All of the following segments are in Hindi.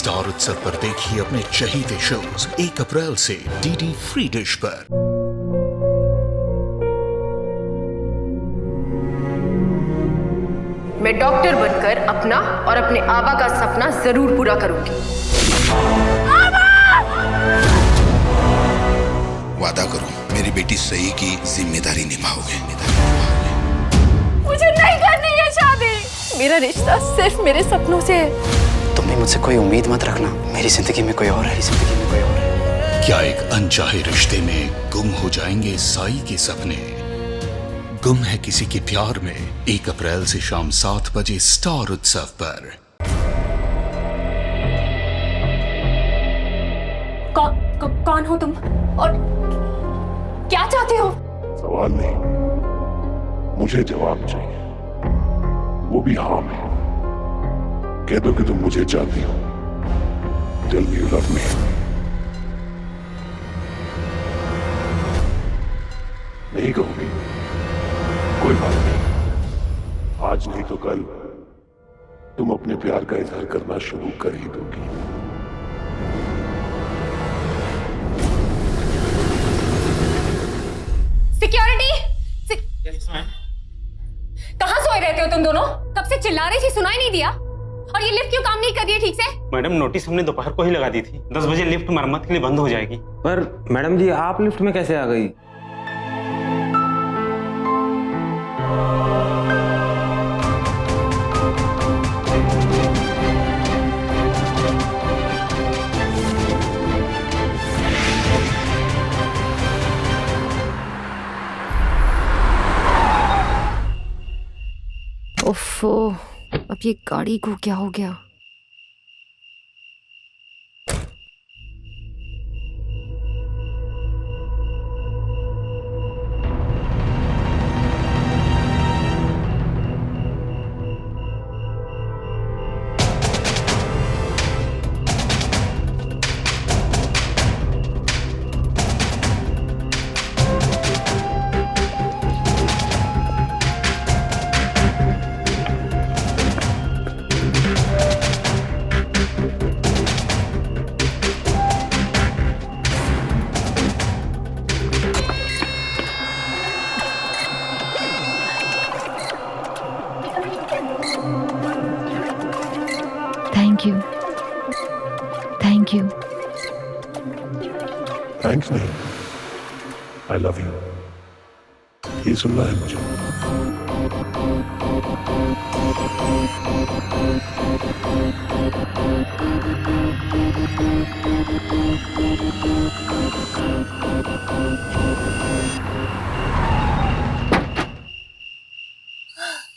स्टार उत्सव पर देखिए अपने चहीते शोज 1 अप्रैल से डीडी फ्री डिश पर। मैं डॉक्टर बनकर अपना और अपने आबा का सपना जरूर पूरा करूंगी। वादा करो मेरी बेटी सही की जिम्मेदारी निभाओगे। मुझे नहीं करनी है शादी। मेरा रिश्ता सिर्फ मेरे सपनों से है। तुम भी मुझसे कोई उम्मीद मत रखना। मेरी जिंदगी में कोई और है, जिंदगी में कोई और है। क्या एक अनचाहे रिश्ते में गुम हो जाएंगे साई के सपने? गुम है किसी के प्यार में 1 अप्रैल से शाम 7 बजे स्टार उत्सव पर। कौन हो तुम और क्या चाहते हो? सवाल नहीं, मुझे जवाब चाहिए, वो भी हाँ में। कह दो कि तुम मुझे चाहती हो। Tell me you love me. नहीं कहूंगी, कोई बात नहीं। आज नहीं तो कल तुम अपने प्यार का इजहार करना शुरू कर ही दोगी। सिक्योरिटी! कहाँ सोए रहते हो तुम दोनों? कब से चिल्ला रही थी, सुनाई नहीं दिया? और ये लिफ्ट क्यों काम नहीं कर रही है ठीक से? मैडम नोटिस हमने दोपहर को ही लगा दी थी। 10 बजे लिफ्ट मरम्मत के लिए बंद हो जाएगी। पर मैडम जी आप लिफ्ट में कैसे आ गई? ओफो, अब ये गाड़ी को क्या हो गया? Thank you. थैंक्स नहीं, आई लव यू। ये सुनना है मुझे।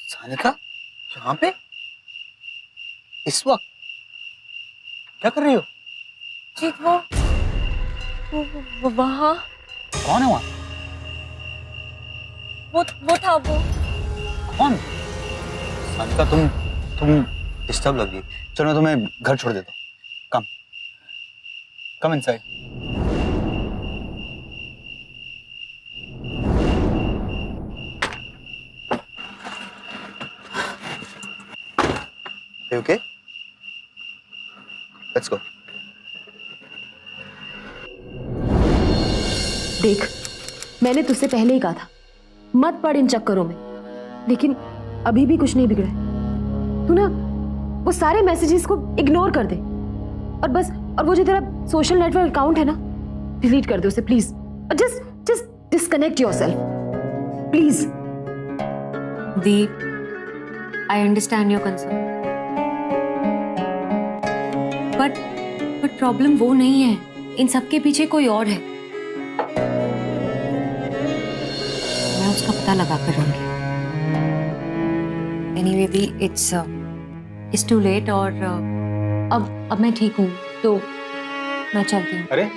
सानिका, यहाँ पे इस वक्त क्या कर रही हो? ठीक वो वहाँ। कौन है वहाँ? वो था वो। कौन? सानिका तुम डिस्टर्ब लग रही। चलो मैं तुम्हें घर छोड़ देता हूँ। Come inside. Okay, let's go. देख, मैंने तुझसे पहले ही कहा था मत पड़ इन चक्करों में, लेकिन अभी भी कुछ नहीं बिगड़ा है। तू ना वो सारे मैसेजेस को इग्नोर कर दे और बस, और वो जो तेरा सोशल नेटवर्क अकाउंट है ना, डिलीट कर दे उसे please. Just disconnect yourself please. Deep, I understand your concern, but problem वो नहीं है। इन सब के पीछे कोई और है। मैं उसका पता लगा कर रहूंगी। एनीवे दी, इट्स टू लेट और अब मैं ठीक हूँ तो मैं चलती हूँ। अरे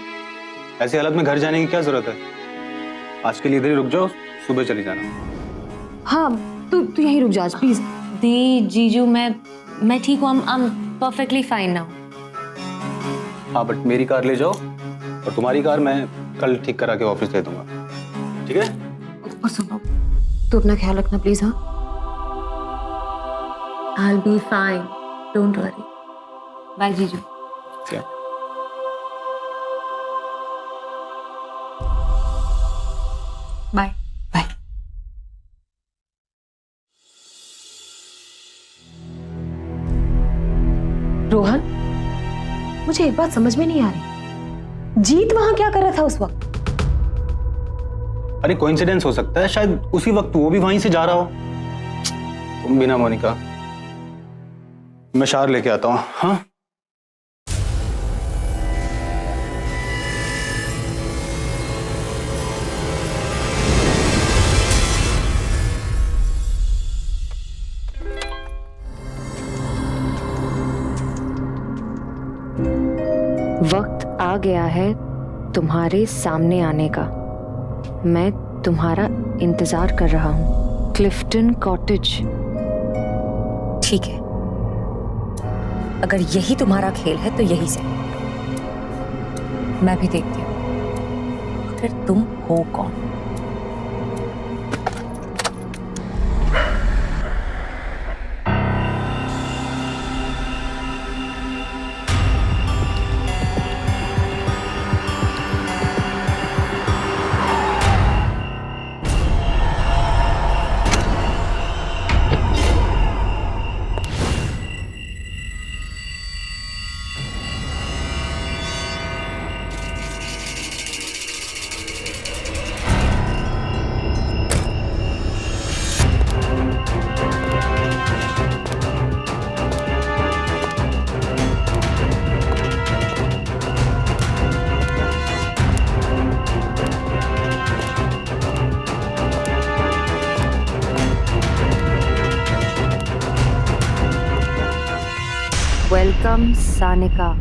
ऐसी हालत में घर जाने की क्या जरूरत है? आज के लिए इधर ही रुक जाओ, सुबह चली जाना। हाँ, तू यहीं रुक जा प्लीज। दी जीजू, मैं ठीक हूँ। I am perfectly fine now. हाँ, बट मेरी कार ले जाओ और तुम्हारी कार मैं कल ठीक करा के वापस दे दूंगा, ठीक है? और सुनो, तू अपना ख्याल रखना प्लीज। हाँ, I'll be fine. Don't worry. Bye, जीजू। क्या? Bye bye. रोहन, मुझे एक बात समझ में नहीं आ रही, जीत वहां क्या कर रहा था उस वक्त? अरे कोइंसिडेंस हो सकता है, शायद उसी वक्त वो भी वहीं से जा रहा हो। तुम भी ना मोनिका, मैं शार लेके आता हूँ। हाँ वक्त आ गया है तुम्हारे सामने आने का। मैं तुम्हारा इंतजार कर रहा हूँ, क्लिफ्टन कॉटेज। ठीक है, अगर यही तुम्हारा खेल है तो यही से मैं भी देखती हूँ फिर तुम हो कौन। वेलकम सानिका।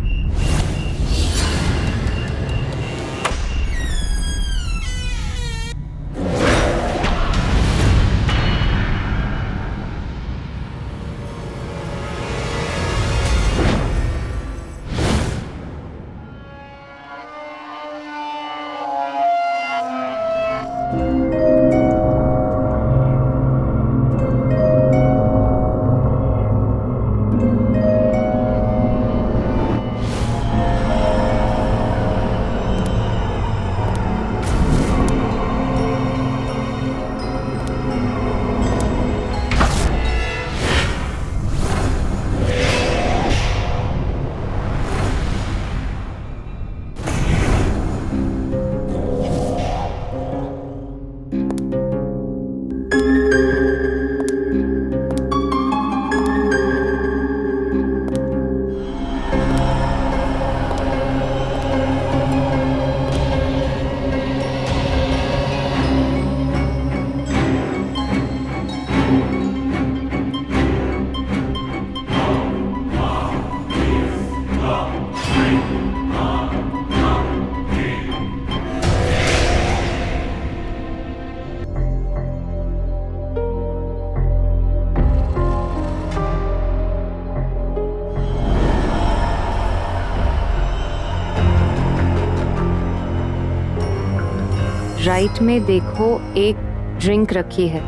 राइट में देखो, एक ड्रिंक रखी है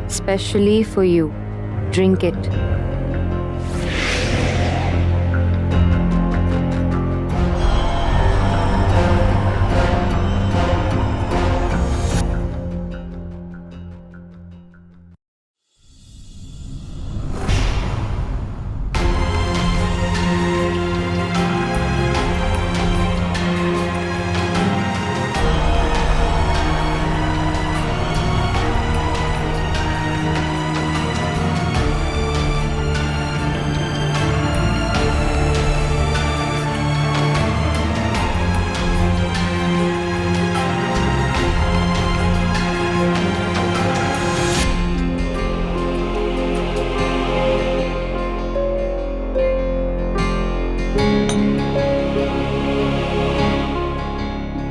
specially for you, drink it.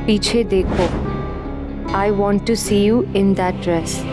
पीछे देखो, I want to see you in that dress.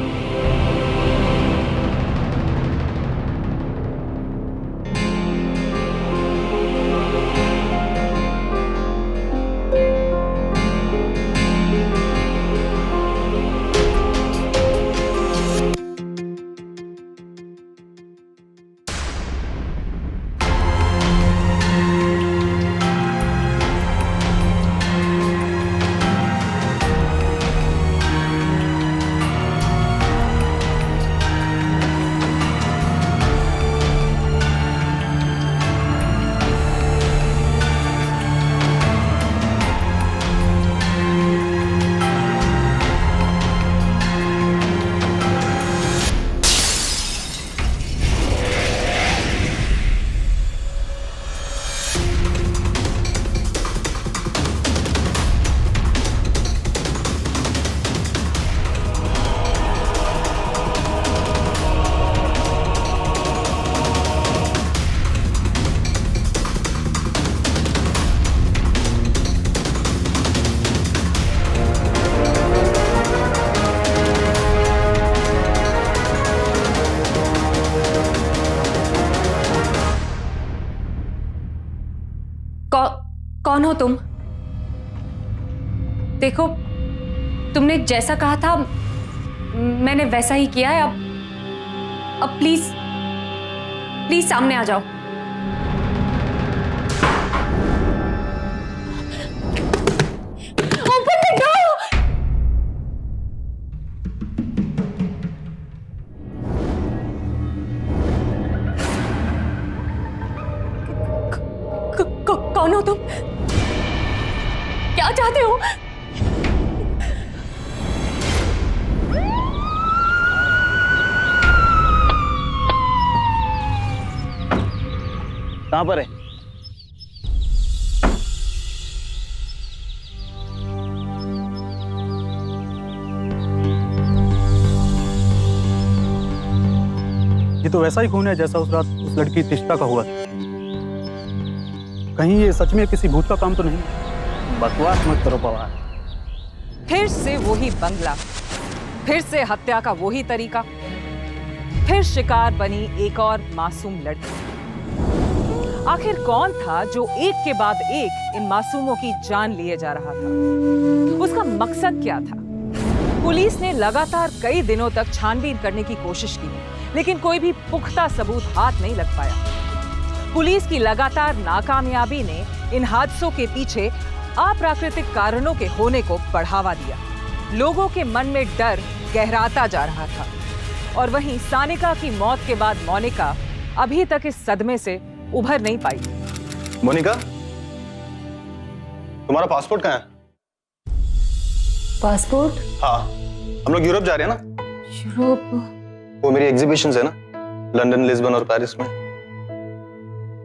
कौन हो तुम? देखो, तुमने जैसा कहा था मैंने वैसा ही किया है। अब प्लीज प्लीज सामने आ जाओ। Open the door. कौन हो तुम? क्या चाहते हो? कहां पर है? ये तो वैसा ही खून है जैसा उस रात उस लड़की तिश्ता का हुआ था। कहीं ये सच में किसी भूत का काम तो नहीं? बकवास मत करो पवार। फिर से वही बंगला, फिर से हत्या का वही तरीका, फिर शिकार बनी एक और मासूम लड़की। आखिर कौन था जो एक के बाद एक इन मासूमों की जान लिए जा रहा था? उसका मकसद क्या था? पुलिस ने लगातार कई दिनों तक छानबीन करने की कोशिश की, लेकिन कोई भी पुख्ता सबूत हाथ नहीं लग पाया। पुलिस की लगातार नाकामयाबी ने इन हादसों के पीछे अप्राकृतिक कारणों के होने को बढ़ावा दिया। लोगों के मन में डर गहराता जा रहा था। और वहीं सानिका की मौत के बाद मोनिका अभी तक इस सदमे से उभर नहीं पाई। मोनिका, तुम्हारा पासपोर्ट कहाँ है? पासपोर्ट? हाँ, हम लोग यूरोप जा रहे हैं ना। यूरोप? वो मेरी एग्जीबिशंस है ना, लंदन, लिस्बन और पेरिस में।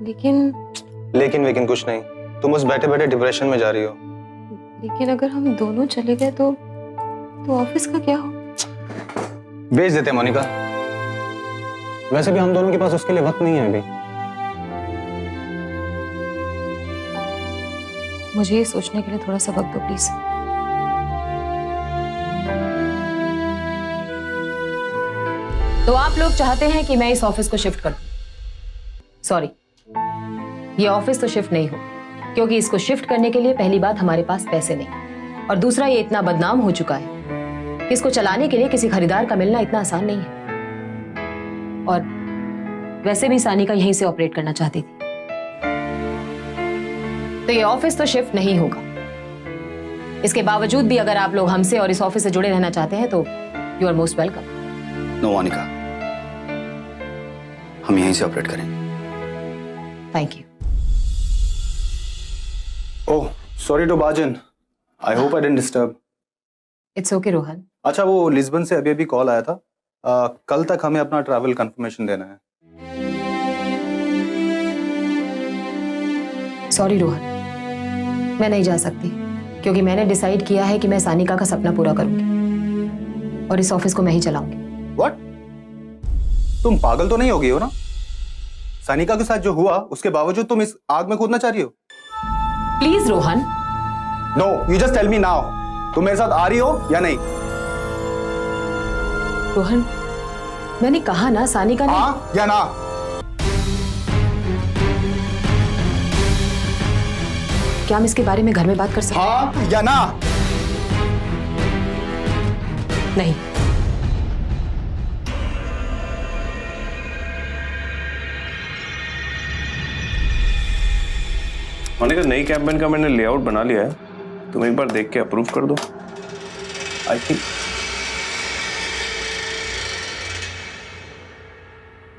लेकिन वेकिन कुछ नहीं। तुम उस बैठे बैठे डिप्रेशन में जा रही हो। लेकिन अगर हम दोनों चले गए तो ऑफिस का क्या हो? भेज देते हैं मोनिका। वैसे भी हम दोनों के पास उसके लिए वक्त नहीं है अभी। मुझे ये सोचने के लिए थोड़ा सा वक्त दो प्लीज। तो आप लोग चाहते हैं कि मैं इस ऑफिस को शिफ्ट कर दूं? सॉरी, ये ऑफिस तो शिफ्ट नहीं हो, क्योंकि इसको शिफ्ट करने के लिए पहली बात हमारे पास पैसे नहीं, और दूसरा ये इतना बदनाम हो चुका है कि इसको चलाने के लिए किसी खरीदार का मिलना इतना आसान नहीं है। और वैसे भी सानिका यहीं से ऑपरेट करना चाहती थी, तो ये ऑफिस तो शिफ्ट नहीं होगा। इसके बावजूद भी अगर आप लोग हमसे और इस ऑफिस से जुड़े रहना चाहते हैं तो you are most welcome. No Monica, हम यहीं से ऑपरेट करेंगे। Thank you. Oh, sorry to barge in. I hope I didn't disturb. It's okay Rohan. अच्छा, वो लिस्बन से अभी कॉल आया था। कल तक हमें अपना ट्रैवल कंफर्मेशन देना है। सॉरी रोहन, मैं नहीं जा सकती, क्योंकि मैंने डिसाइड किया है कि मैं सानिका का सपना पूरा करूंगी और इस ऑफिस को मैं ही चलाऊंगी। व्हाट? तुम पागल तो नहीं हो गई हो ना? सानिका के साथ जो हुआ उसके बावजूद तुम इस आग में कूदना चाह रही हो? Please Rohan. No, you just tell me now, तुम मेरे साथ आ रही हो या नहीं? रोहन, मैंने कहा ना सानिका ने। हाँ या ना? क्या हम इसके बारे में घर में बात कर सकते हैं? हाँ या ना? नहीं। मोनिका, नई कैंपेन का मैंने लेआउट बना लिया है, तुम एक बार देख के अप्रूव कर दो। आई थिंक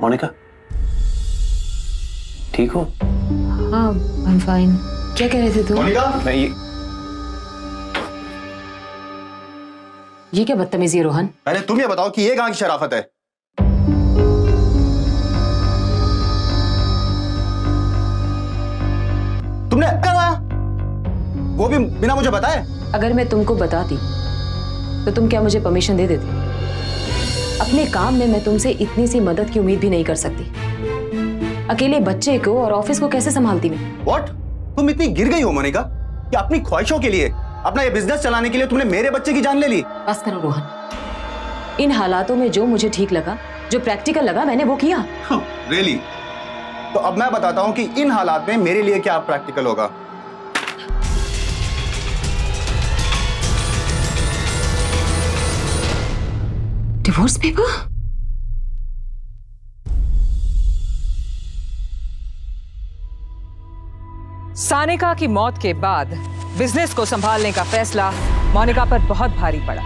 मोनिका ठीक हो? हाँ, आई एम फाइन। क्या कह रहे थे तुम? मोनिका, मैं ये क्या बदतमीजी है रोहन? पहले तुम ये बताओ कि ये कहां की शराफत है? तुमने कहा वो भी बिना मुझे बताए? अगर मैं तुमको बताती तो तुम क्या मुझे परमिशन दे देती? अपने काम में मैं तुमसे इतनी सी मदद की उम्मीद भी नहीं कर सकती। अकेले बच्चे को और ऑफिस को कैसे संभालती मैं? व्हाट? तुम इतनी गिर गई हो मोनिका कि अपनी ख्वाहिशों के लिए, अपना ये बिजनेस चलाने के लिए तुमने मेरे बच्चे की जान ले ली? बस करो रोहन। इन हालातों में जो मुझे ठीक लगा, जो प्रैक्टिकल लगा, मैंने वो किया। रियली? तो अब मैं बताता हूं कि इन हालात में मेरे लिए क्या प्रैक्टिकल होगा। Divorce paper? सानिका की मौत के बाद बिजनेस को संभालने का फैसला मोनिका पर बहुत भारी पड़ा।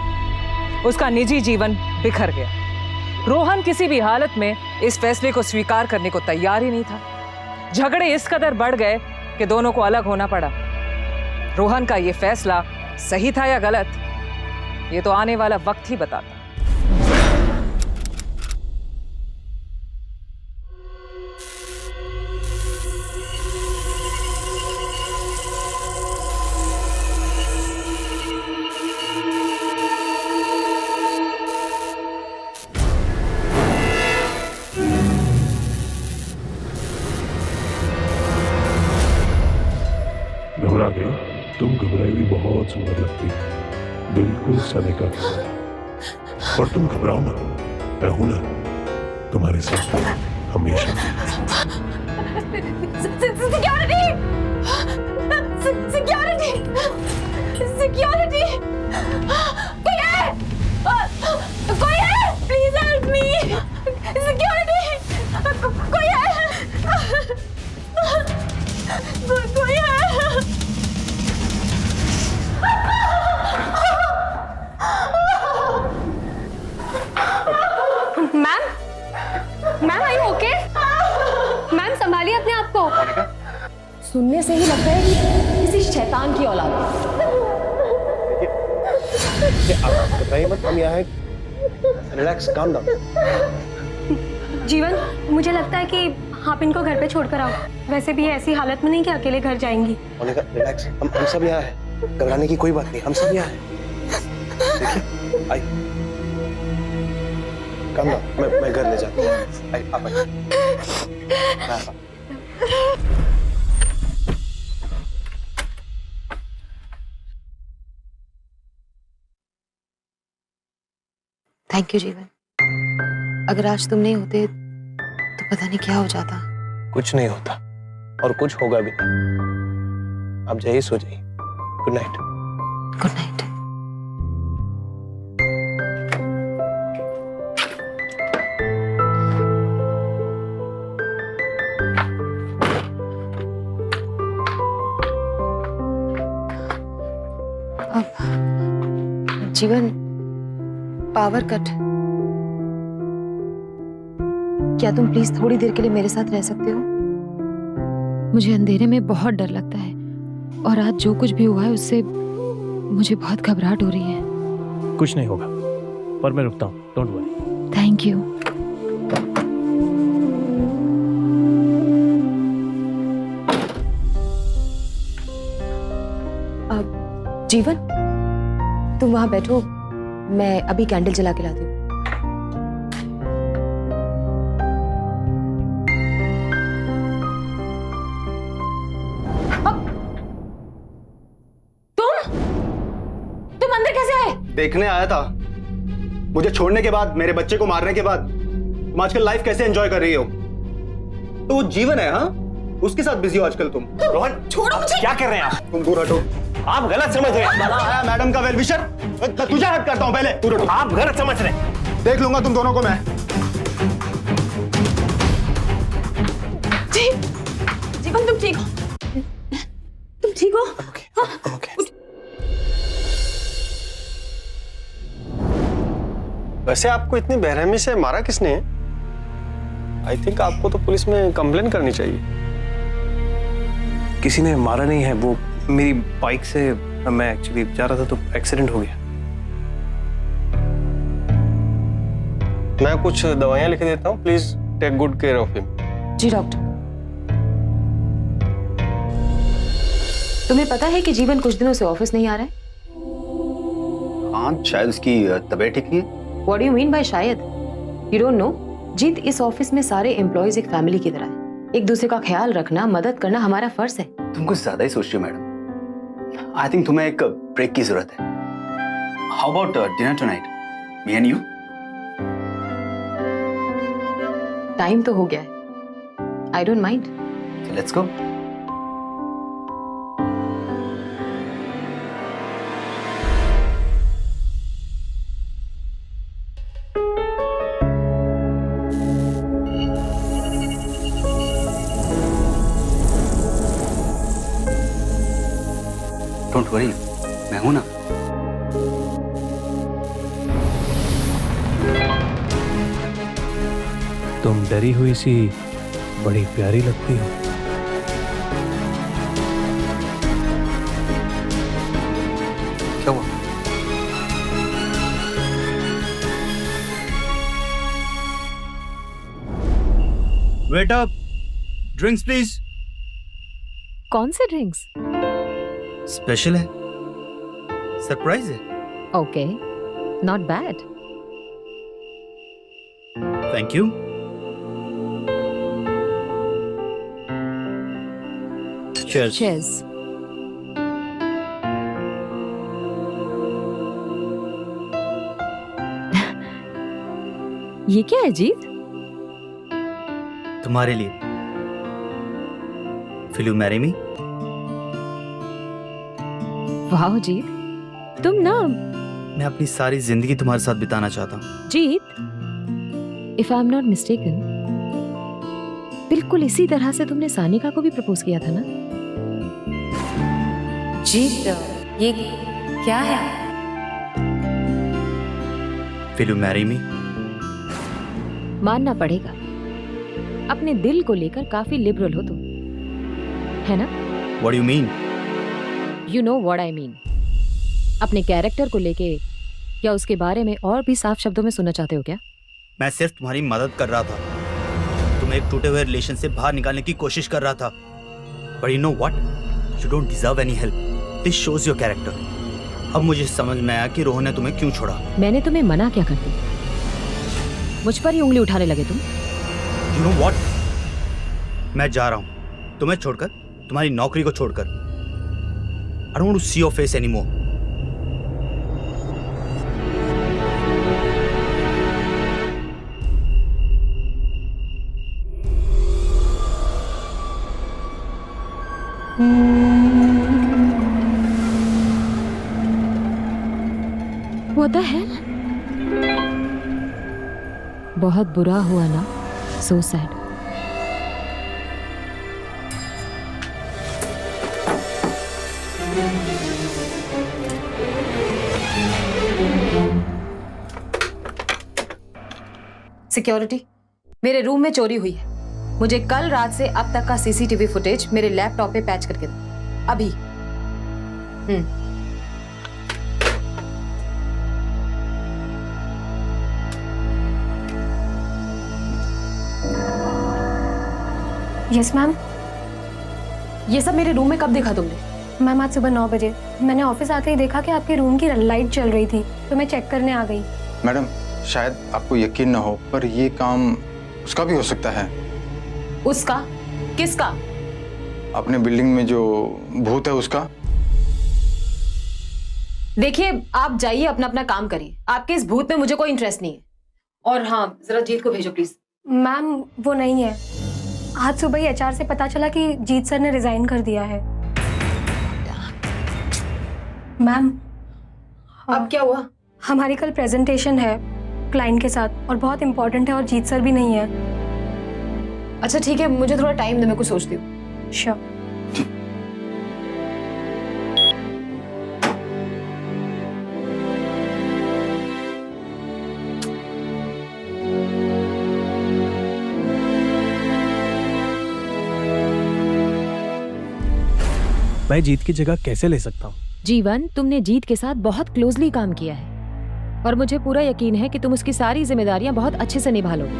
उसका निजी जीवन बिखर गया। रोहन किसी भी हालत में इस फैसले को स्वीकार करने को तैयार ही नहीं था। झगड़े इस कदर बढ़ गए कि दोनों को अलग होना पड़ा। रोहन का यह फैसला सही था या गलत, ये तो आने वाला वक्त ही बताता। घबरा गई? तुम घबराई हुई बहुत सुंदर लगती, बिल्कुल सनिका की तरह। और तुम घबराओ मत, मैं हूं ना तुम्हारे साथ हमेशा। सिक्योरिटी! सिक्योरिटी! सिक्योरिटी! कोई है? कोई है? Please help me! सिक्योरिटी! कोई है? कोई है? Ma'am, ma'am I okay? Ma'am संभालिए अपने आप को। सुनने से ही लगता है कि किसी शैतान की औलाद। बताइए मत, हम यहाँ हैं। Relax, calm down. जीवन, मुझे लगता है कि आप इनको घर पे छोड़कर आओ। वैसे भी ऐसी हालत में नहीं कि अकेले घर जाएंगी। मोनिका रिलैक्स, हम सब यहाँ हैं। घबराने की कोई बात नहीं, हम सब यहाँ हैं। देखिए, आई काम डाउन, मैं घर ले जाता हूँ। आई आप आइए। थैंक यू जीवन। अगर आज तुम नहीं होते तो पता नहीं क्या हो जाता। कुछ नहीं होता और कुछ होगा भी नहीं। आप जाइए, सो जाइए। Good night. Good night. जीवन, पावर कट। क्या तुम प्लीज थोड़ी देर के लिए मेरे साथ रह सकते हो? मुझे अंधेरे में बहुत डर लगता है और आज जो कुछ भी हुआ है उससे मुझे बहुत घबराहट हो रही है। कुछ नहीं होगा, पर मैं रुकता हूँ। Don't worry. Thank you. जीवन, तुम वहां बैठो, मैं अभी कैंडल जला के लाती हूँ। तुम अंदर कैसे आए? देखने आया था। मुझे छोड़ने के बाद, मेरे बच्चे को मारने के बाद तुम आजकल लाइफ कैसे एंजॉय कर रही हो? तो वो जीवन है, हाँ? उसके साथ बिजी हो आजकल तुम। रोहन, छोड़ो मुझे। क्या कर रहे हैं आप? तुम दूर हटो। आप गलत समझ रहे हैं। बड़ा आया मैडम का वेल विशर। तुझे हट करता हूं पहले। दूर हटो। आप गलत समझ रहे हैं। देख लूंगा तुम दोनों को मैं। जीवन, तुम ठीक हो? तुम ठीक हो? वैसे आपको इतनी बेरहमी से मारा किसने? आई थिंक आपको तो पुलिस में कंप्लेन करनी चाहिए। किसी ने मारा नहीं है, वो मेरी बाइक से मैं एक्चुअली जा रहा था तो एक्सीडेंट हो गया। मैं कुछ दवाइयां लिख देता हूँ, please take good care of him. जी डॉक्टर। तुम्हें पता है कि जीवन कुछ दिनों से ऑफिस नहीं आ रहा है? हाँ, शायद उसकी तबीयत ठीक नहीं है। What do you mean by शायद? You don't know? जीत, इस ऑफिस में सारे एम्प्लॉयज एक फैमिली की तरह है। एक दूसरे का ख्याल रखना, मदद करना हमारा फर्ज है। तुम कुछ ज्यादा ही सोच रही हो मैडम। आई थिंक तुम्हें एक ब्रेक की जरूरत है। How about dinner tonight, me and you? Time तो हो गया है। I don't mind. Let's go. Don't worry, मैं हूं ना। तुम डरी हुई सी बड़ी प्यारी लगती हो। क्या हुआ? Wait up, drinks please. कौन से ड्रिंक्स? स्पेशल है, सरप्राइज है। Okay, not bad. Thank you. Cheers. Cheers. ये क्या है जीत? तुम्हारे लिए। Will you marry me? वाह जीत, तुम ना। मैं अपनी सारी जिंदगी तुम्हारे साथ बिताना चाहता हूँ। Jeet, if I am not mistaken, बिल्कुल इसी तरह से तुमने सानिका को भी प्रपोज किया था ना? जीत, ये क्या है? विल यू मैरी मी? मानना पड़ेगा, अपने दिल को लेकर काफी लिबरल हो तुम, है ना? What do you mean? You know what I mean. अपने कैरेक्टर को लेके क्या उसके बारे में और भी साफ शब्दों में सुनना चाहते हो क्या? मैं सिर्फ तुम्हारी मदद कर रहा था, तुम्हें एक टूटे हुए रिलेशन से बाहर निकालने की कोशिश कर रहा था। But you know what, you don't deserve any help. This shows your character. अब मुझे समझ में आया कि रोहन ने तुम्हें क्यों छोड़ा। मैंने तुम्हें मना क्या कर दी? मुझ पर ही उंगली उठाने लगे तुम। यू नो व्हाट, मैं जा रहा हूं तुम्हें छोड़कर, तुम्हारी नौकरी को छोड़कर। I don't want to see your face anymore. What the hell? बहुत बुरा हुआ ना, so sad. सिक्योरिटी, मेरे रूम में चोरी हुई है। मुझे कल रात से अब तक का सीसीटीवी फुटेज मेरे लैपटॉप पे पैच करके दो अभी। Yes ma'am. ये सब मेरे रूम में कब देखा तुमने? मैम आज सुबह 9 बजे मैंने ऑफिस आते ही देखा कि आपके रूम की लाइट चल रही थी, तो मैं चेक करने आ गई। मैडम, शायद आपको यकीन न हो पर ये काम उसका भी हो सकता है। उसका? किसका? अपने बिल्डिंग में जो भूत है उसका। देखिए, आप जाइए, अपना अपना काम करिए। आपके इस भूत में मुझे कोई इंटरेस्ट नहीं है। और हाँ, जरा जीत को भेजो प्लीज। मैम वो नहीं है, आज सुबह ही एचआर से पता चला कि जीत सर ने रिजाइन कर दिया है। मैम अब क्या हुआ? हमारी कल प्रेजेंटेशन है क्लाइंट के साथ और बहुत इंपॉर्टेंट है और जीत सर भी नहीं है। अच्छा ठीक है, मुझे थोड़ा टाइम दे, मैं कुछ सोचती हूँ। श्योर। मैं जीत की जगह कैसे ले सकता हूँ? जीवन, तुमने जीत के साथ बहुत क्लोजली काम किया है और मुझे पूरा यकीन है कि तुम उसकी सारी जिम्मेदारियां बहुत अच्छे से निभा लोगे।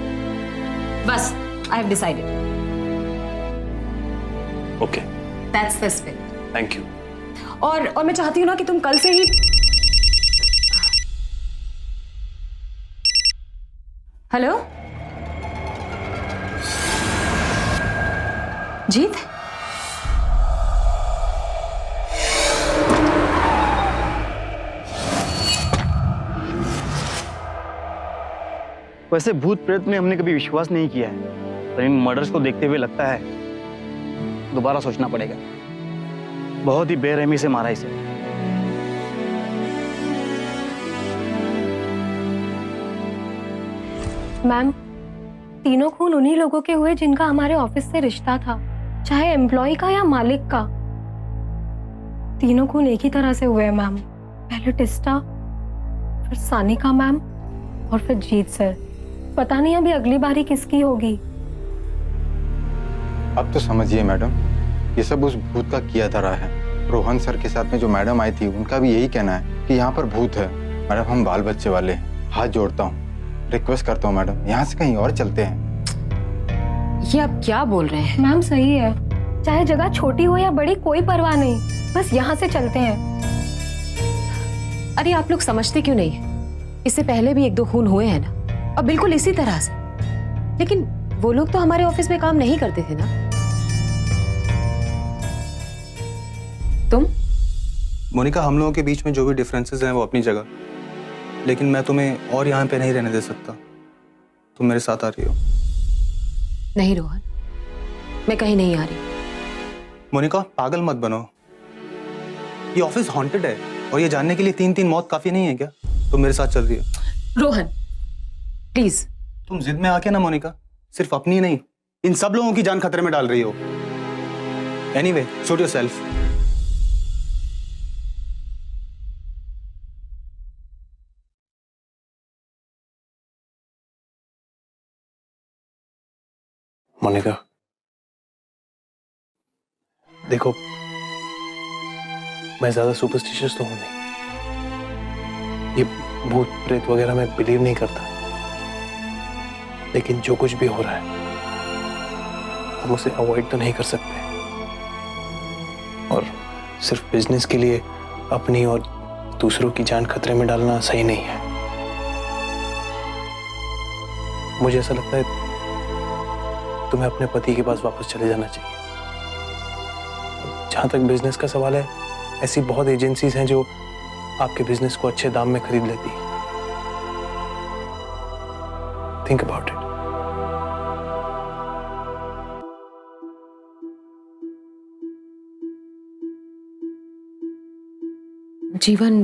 बस, I have decided. Okay, that's the spirit. Thank you. और मैं चाहती हूँ ना कि तुम कल से ही। हेलो जीत, वैसे भूत प्रेत में हमने कभी विश्वास नहीं किया है, पर इन मर्डर्स को देखते हुए लगता है दोबारा सोचना पड़ेगा। बहुत ही बेरहमी से मारा इसे। मैम, तीनों खून उन्हीं लोगों के हुए जिनका हमारे ऑफिस से रिश्ता था, चाहे एम्प्लॉय का या मालिक का। तीनों खून एक ही तरह से हुए हैं मैम। पहले टिस्टा, फिर सानिका मैम और फिर जीत सर। पता नहीं अभी अगली बारी किसकी होगी। अब तो समझिए मैडम, ये सब उस भूत का किया धरा है। रोहन सर के साथ में जो मैडम आई थी उनका भी यही कहना है कि यहाँ पर भूत है। मैडम हम बाल बच्चे वाले हैं, हाथ जोड़ता हूँ, रिक्वेस्ट करता हूँ मैडम, यहाँ से कहीं और चलते हैं। ये आप क्या बोल रहे हैं? मैम सही है, चाहे जगह छोटी हो या बड़ी कोई परवाह नहीं, बस यहाँ से चलते हैं। अरे आप लोग समझते क्यों नहीं? इससे पहले भी 1-2 खून हुए हैं ना, और बिल्कुल इसी तरह से। लेकिन वो लोग तो हमारे ऑफिस में काम नहीं करते थे ना। तुम? मोनिका, हम लोगों के बीच में जो भी डिफरेंसेस हैं वो अपनी जगह, लेकिन मैं तुम्हें और यहाँ पे नहीं रहने दे सकता। तुम मेरे साथ आ रही हो? नहीं रोहन, मैं कहीं नहीं आ रही। मोनिका, पागल मत बनो। ये ऑफिस हॉन्टेड है और ये जानने के लिए 3-3 मौत काफी नहीं है क्या? तुम मेरे साथ चल रही हो? रोहन प्लीज। तुम जिद में आके ना मोनिका, सिर्फ अपनी नहीं, इन सब लोगों की जान खतरे में डाल रही हो। Anyway, suit yourself. मोनिका, देखो मैं ज्यादा सुपरस्टिशियस तो हूं नहीं, ये भूत प्रेत वगैरह मैं बिलीव नहीं करता, लेकिन जो कुछ भी हो रहा है हम उसे अवॉइड तो नहीं कर सकते, और सिर्फ बिजनेस के लिए अपनी और दूसरों की जान खतरे में डालना सही नहीं है। मुझे ऐसा लगता है तुम्हें अपने पति के पास वापस चले जाना चाहिए। जहां तक बिजनेस का सवाल है, ऐसी बहुत एजेंसीज हैं जो आपके बिजनेस को अच्छे दाम में खरीद लेती हैं। Think about it. जीवन,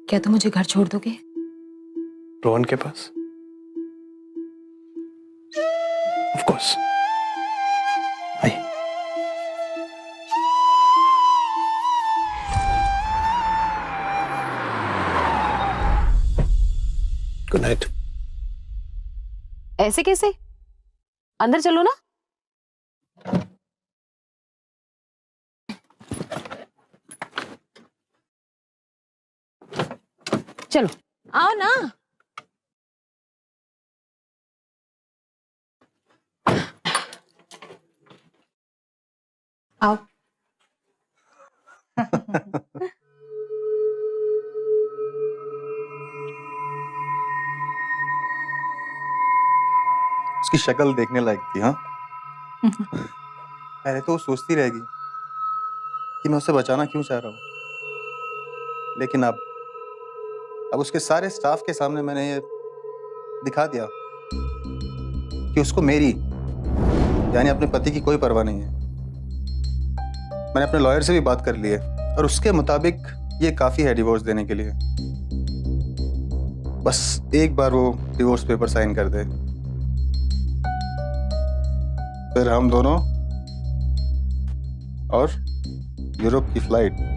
क्या तुम मुझे घर छोड़ दोगे? रोहन के पास? Of course. आइए। Good night. ऐसे कैसे? अंदर चलो ना। चलो आओ ना। आओ। उसकी शक्ल देखने लायक थी। हाँ, पहले तो वो सोचती रहेगी कि मैं उसे बचाना क्यों चाह रहा हूँ, लेकिन अब उसके सारे स्टाफ के सामने मैंने ये दिखा दिया कि उसको मेरी यानी अपने पति की कोई परवाह नहीं है। मैंने अपने लॉयर से भी बात कर ली है और उसके मुताबिक ये काफी है डिवोर्स देने के लिए। बस एक बार वो डिवोर्स पेपर साइन कर दे, फिर हम दोनों और यूरोप की फ्लाइट।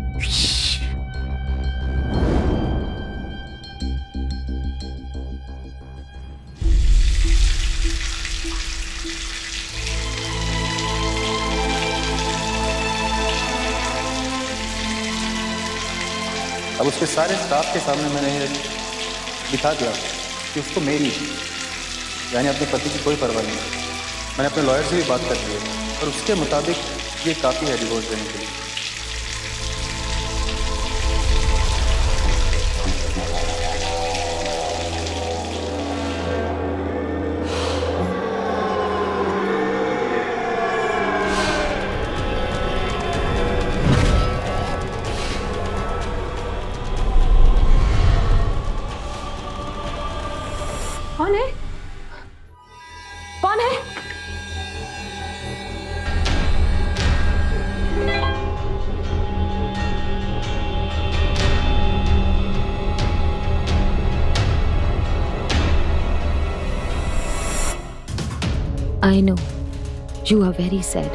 अब उसके सारे स्टाफ के सामने मैंने ये दिखा दिया कि उसको मेरी यानी अपने पति की कोई परवाह नहीं है। मैंने अपने लॉयर से भी बात कर ली है और उसके मुताबिक ये काफ़ी है डिवोर्स देने के लिए। कौन है? कौन है? I know you are very sad,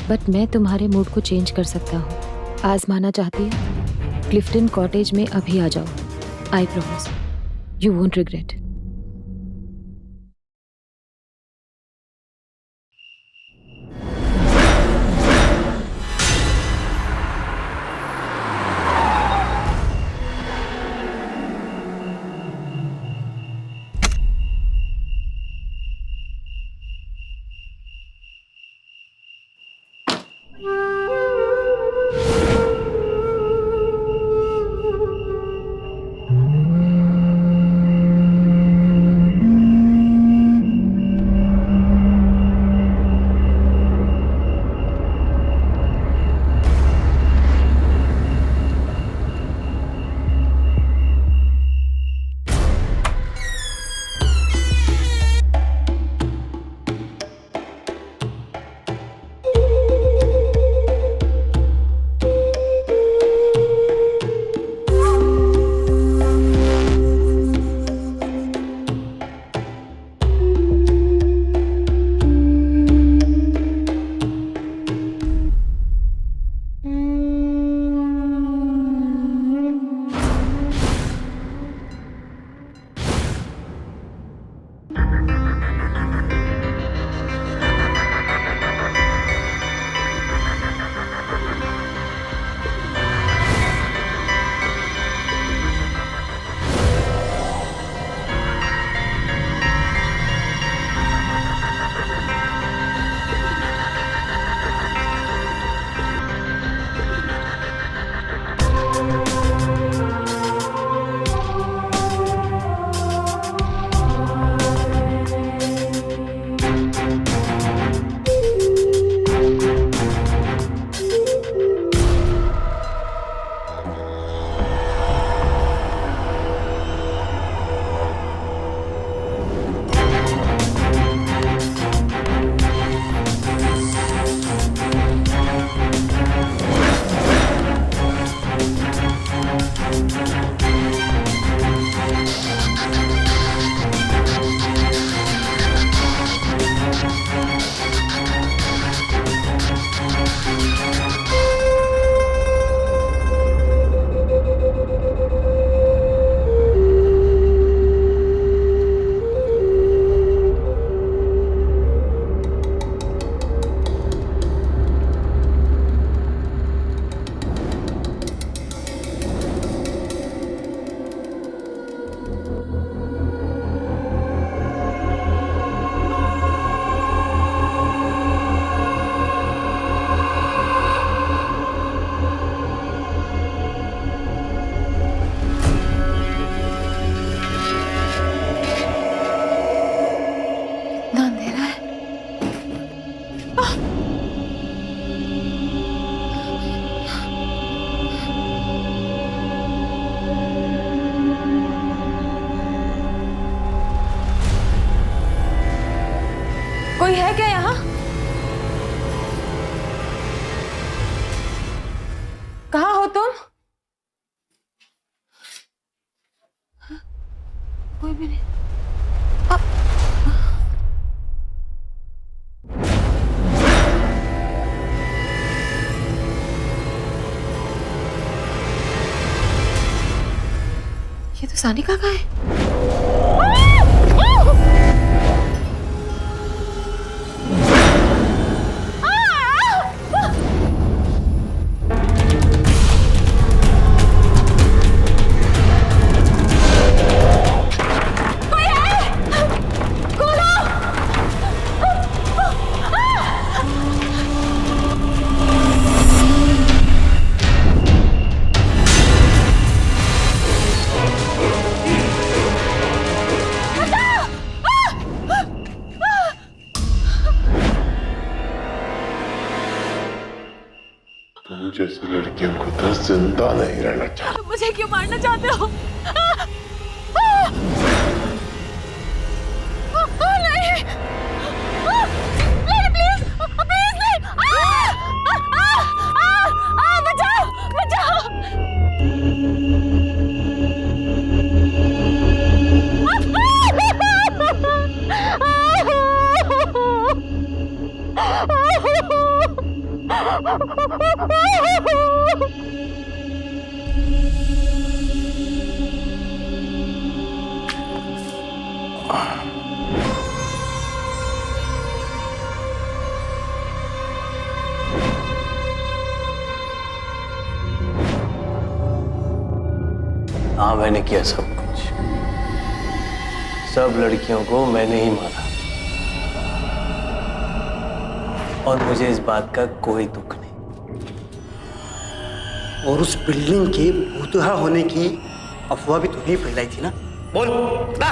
but मैं तुम्हारे मूड को चेंज कर सकता हूँ। आजमाना चाहती हो? क्लिफ्टन कॉटेज में अभी आ जाओ। I promise you won't regret. कोई है क्या यहाँ? कहाँ हो तुम? कोई भी नहीं। ये तो सानी काका है। तुम जैसी लड़कियों को तो जिंदा नहीं रहना चाहिए। मुझे क्यों मारना चाहते हो? नहीं, प्लीज, प्लीज नहीं। बचाओ, बचाओ। हाँ, मैंने किया सब कुछ। सब लड़कियों को मैंने ही मारा और मुझे इस बात का कोई दुख नहीं। और उस बिल्डिंग के भूतहा होने की अफवाह भी तूने ही फैलाई थी ना? बोल बता।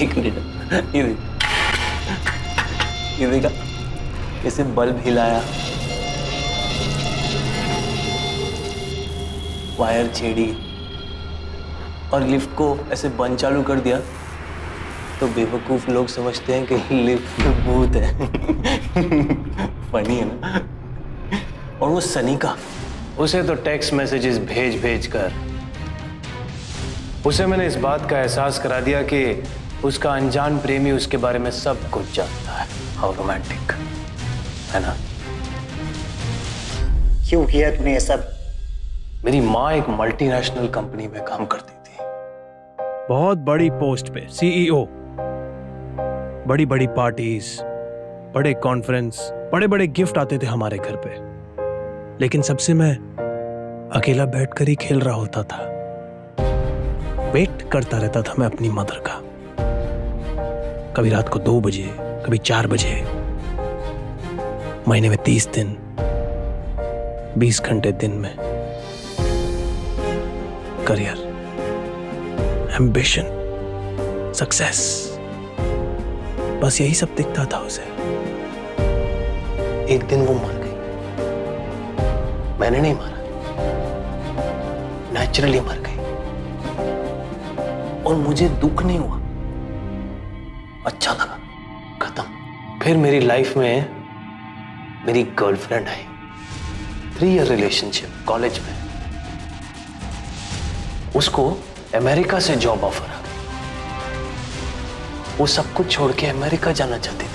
एक मिनट, ये देखा कैसे बल्ब हिलाया, वायर छेड़ी और लिफ्ट को ऐसे बंद चालू कर दिया, तो बेवकूफ लोग समझते हैं कि लिफ्ट में भूत है। फनी है ना? और वो सनी का, उसे तो टेक्स्ट मैसेजेस भेज भेज कर उसे मैंने इस बात का एहसास करा दिया कि उसका अनजान प्रेमी उसके बारे में सब कुछ जानता है। हाउ रोमांटिक है ना? क्यों किया तूने ये सब? मेरी माँ एक मल्टीनेशनल कंपनी में काम करती थी, बहुत बड़ी पोस्ट पे, सीईओ। बड़ी बड़ी पार्टीज, बड़े कॉन्फ्रेंस, बड़े बड़े गिफ्ट आते थे हमारे घर पे, लेकिन सबसे मैं अकेला बैठकर ही खेल रहा होता था। वेट करता रहता था मैं अपनी मदर का। कभी रात को 2 बजे, कभी 4 बजे। महीने में 30 दिन, 20 घंटे दिन में। करियर, एम्बिशन, सक्सेस, बस यही सब दिखता था उसे। एक दिन वो मर गई। मैंने नहीं मारा, नेचुरली मर गई और मुझे दुख नहीं हुआ, अच्छा लगा। खत्म। फिर मेरी लाइफ में मेरी गर्लफ्रेंड आई। 3 ईयर रिलेशनशिप कॉलेज में। उसको अमेरिका से जॉब ऑफर आ गई। वो सब कुछ छोड़ के अमेरिका जाना चाहती थी।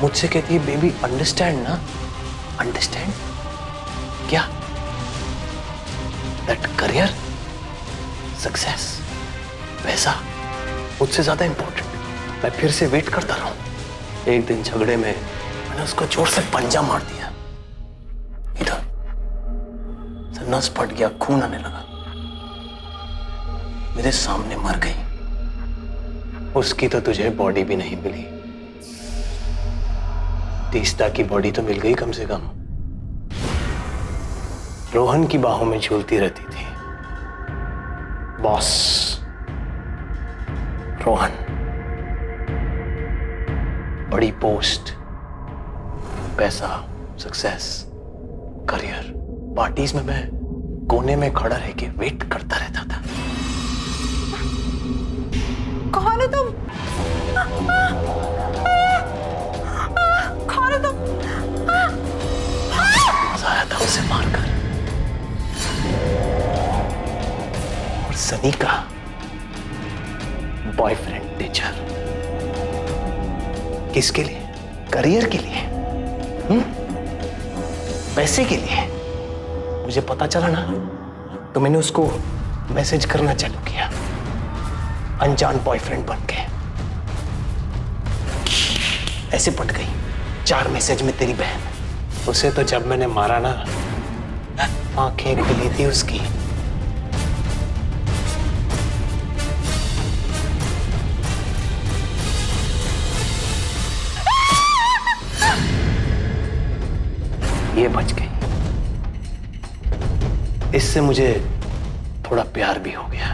मुझसे कहती है, बेबी अंडरस्टैंड ना? अंडरस्टैंड क्या? दैट करियर, सक्सेस, पैसा मुझसे ज्यादा इंपॉर्टेंट। मैं फिर से वेट करता रहा हूं। एक दिन झगड़े में मैंने उसको जोर से पंजा मार दिया। इधर नस फट गया, खून आने लगा। मेरे सामने मर गई। उसकी तो तुझे बॉडी भी नहीं मिली। तीस्ता की बॉडी तो मिल गई कम से कम। रोहन की बाहों में झूलती रहती थी। बॉस रोहन, बड़ी पोस्ट, पैसा, सक्सेस, करियर। पार्टीज में मैं कोने में खड़ा रह के वेट करता रहता था। कौन है तुम? कौन है तुम? मजा आया था उसे मारकर। और सनी का बॉयफ्रेंड टीचर। किसके लिए? करियर के लिए, पैसे के लिए। मुझे पता चला ना, तो मैंने उसको मैसेज करना चालू किया, अनजान बॉयफ्रेंड बन के। ऐसे पट गई 4 मैसेज में तेरी बहन। उसे तो जब मैंने मारा ना, आंखें खुली थी उसकी। ये बच गई। इससे मुझे थोड़ा प्यार भी हो गया।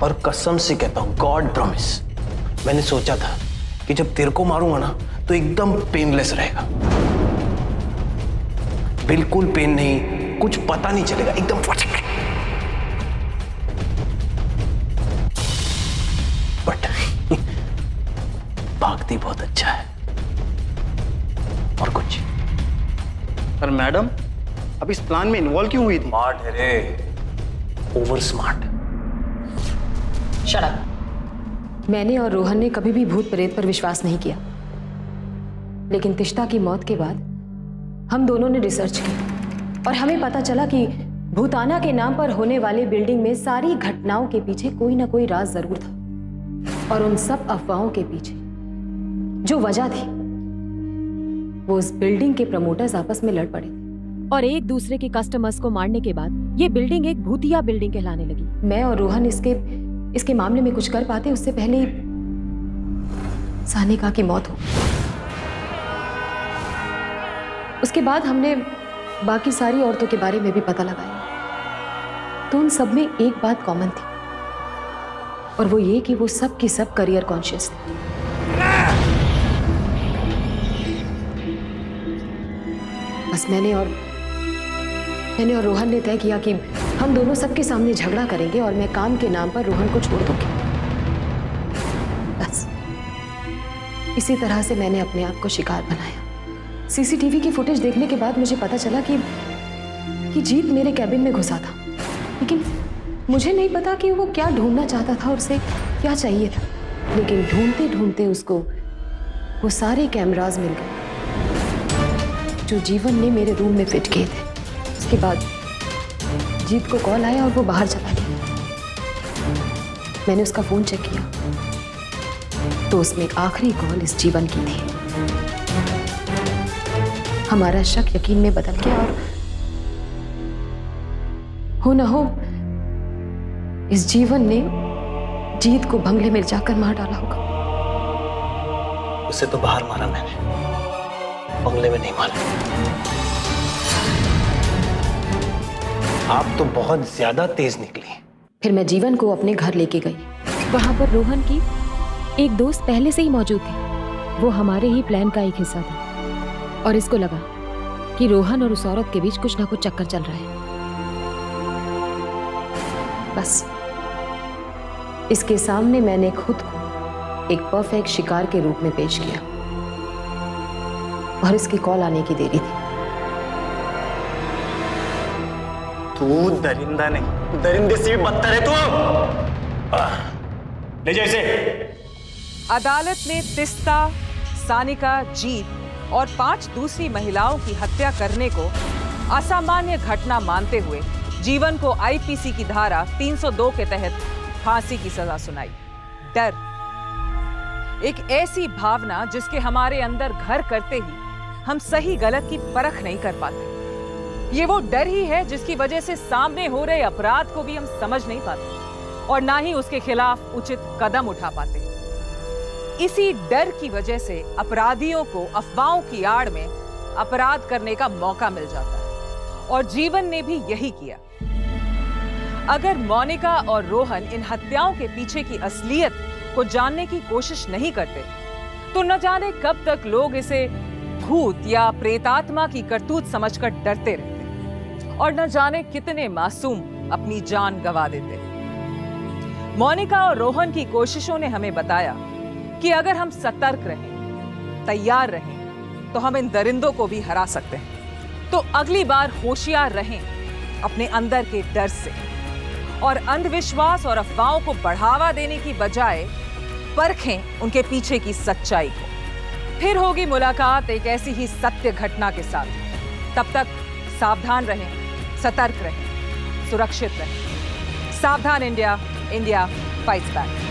और कसम से कहता हूं, गॉड प्रॉमिस, मैंने सोचा था कि जब तेरे को मारूंगा ना तो एकदम पेनलेस रहेगा। बिल्कुल पेन नहीं, कुछ पता नहीं चलेगा, एकदम फटक। बट भागती बहुत अच्छा है। और कुछ? पर मैडम, अब इस प्लान में इन्वॉल्व क्यों हुई थी? स्मार्ट है रे, ओवर स्मार्ट। Shut up. मैंने और रोहन ने कभी भी भूत प्रेत पर विश्वास नहीं किया, लेकिन तिश्ता की मौत के बाद हम दोनों ने रिसर्च की और हमें पता चला कि भूताना के नाम पर होने वाले बिल्डिंग में सारी घटनाओं के पीछे कोई ना कोई राज जरूर था। और उन सब अफवाहों के पीछे जो वजह थी वो उस बिल्डिंग के प्रमोटर्स आपस में लड़ पड़े थे और एक दूसरे के कस्टमर्स को मारने के बाद ये बिल्डिंग एक भूतिया बिल्डिंग कहलाने लगी। मैं और रोहन इसके मामले में कुछ कर पाते उससे पहले ही सानिका की मौत हो। उसके बाद हमने बाकी सारी औरतों के बारे में भी पता लगाया, तो उन सब में एक बात कॉमन थी और वो ये कि वो सब की सब करियर कॉन्शियस थे। बस मैंने और रोहन ने तय किया कि हम दोनों सबके सामने झगड़ा करेंगे और मैं काम के नाम पर रोहन को छोड़ दूंगी। बस इसी तरह से मैंने अपने आप को शिकार बनाया। सीसीटीवी की फुटेज देखने के बाद मुझे पता चला कि जीत मेरे कैबिन में घुसा था, लेकिन मुझे नहीं पता कि वो क्या ढूंढना चाहता था और उसे क्या चाहिए था। लेकिन ढूंढते ढूंढते उसको वो सारे कैमरास मिल गए जो जीवन ने मेरे रूम में फिट किए थे। उसके बाद जीत को कॉल आया और वो बाहर चला गया। मैंने उसका फोन चेक किया तो उसमें एक आखिरी कॉल इस जीवन की थी। हमारा शक यकीन में बदल गया और हो न हो इस जीवन ने जीत को बंगले में जाकर मार डाला होगा। उसे तो बाहर मारा मैंने, बंगले में नहीं मारा। आप तो बहुत ज्यादा तेज निकली। फिर मैं जीवन को अपने घर लेके गई। वहां पर रोहन की एक दोस्त पहले से ही मौजूद थी। वो हमारे ही प्लान का एक हिस्सा था और इसको लगा कि रोहन और उस औरत के बीच कुछ ना कुछ चक्कर चल रहा है। बस इसके सामने मैंने खुद को एक परफेक्ट शिकार के रूप में पेश किया और इसकी कॉल आने की देरी थी। तू दरिंदा नहीं, दरिंदे से भी बदतर है तू। ले जा इसे। अदालत ने तिस्ता, सानिका, जीत और 5 दूसरी महिलाओं की हत्या करने को असामान्य घटना मानते हुए जीवन को आईपीसी की धारा 302 के तहत फांसी की सजा सुनाई। डर, एक ऐसी भावना जिसके हमारे अंदर घर करते ही हम सही गलत की परख नहीं कर पाते। ये वो डर ही है जिसकी वजह से सामने हो रहे अपराध को भी हम समझ नहीं पाते और ना ही उसके खिलाफ उचित कदम उठा पाते। इसी डर की वजह से अपराधियों को अफवाहों की आड़ में अपराध करने का मौका मिल जाता है और जीवन ने भी यही किया। अगर मोनिका और रोहन इन हत्याओं के पीछे की असलियत को जानने की कोशिश नहीं करते तो न जाने कब तक लोग इसे भूत या प्रेतात्मा की करतूत समझकर डरते रहते और न जाने कितने मासूम अपनी जान गंवा देते। मोनिका और रोहन की कोशिशों ने हमें बताया कि अगर हम सतर्क रहें, तैयार रहें, तो हम इन दरिंदों को भी हरा सकते हैं। तो अगली बार होशियार रहें अपने अंदर के डर से और अंधविश्वास और अफवाहों को बढ़ावा देने की बजाय परखें उनके पीछे की सच्चाई को। फिर होगी मुलाकात एक ऐसी ही सत्य घटना के साथ। तब तक सावधान रहें, सतर्क रहें, सुरक्षित रहें। सावधान इंडिया, इंडिया फाइट्स बैक।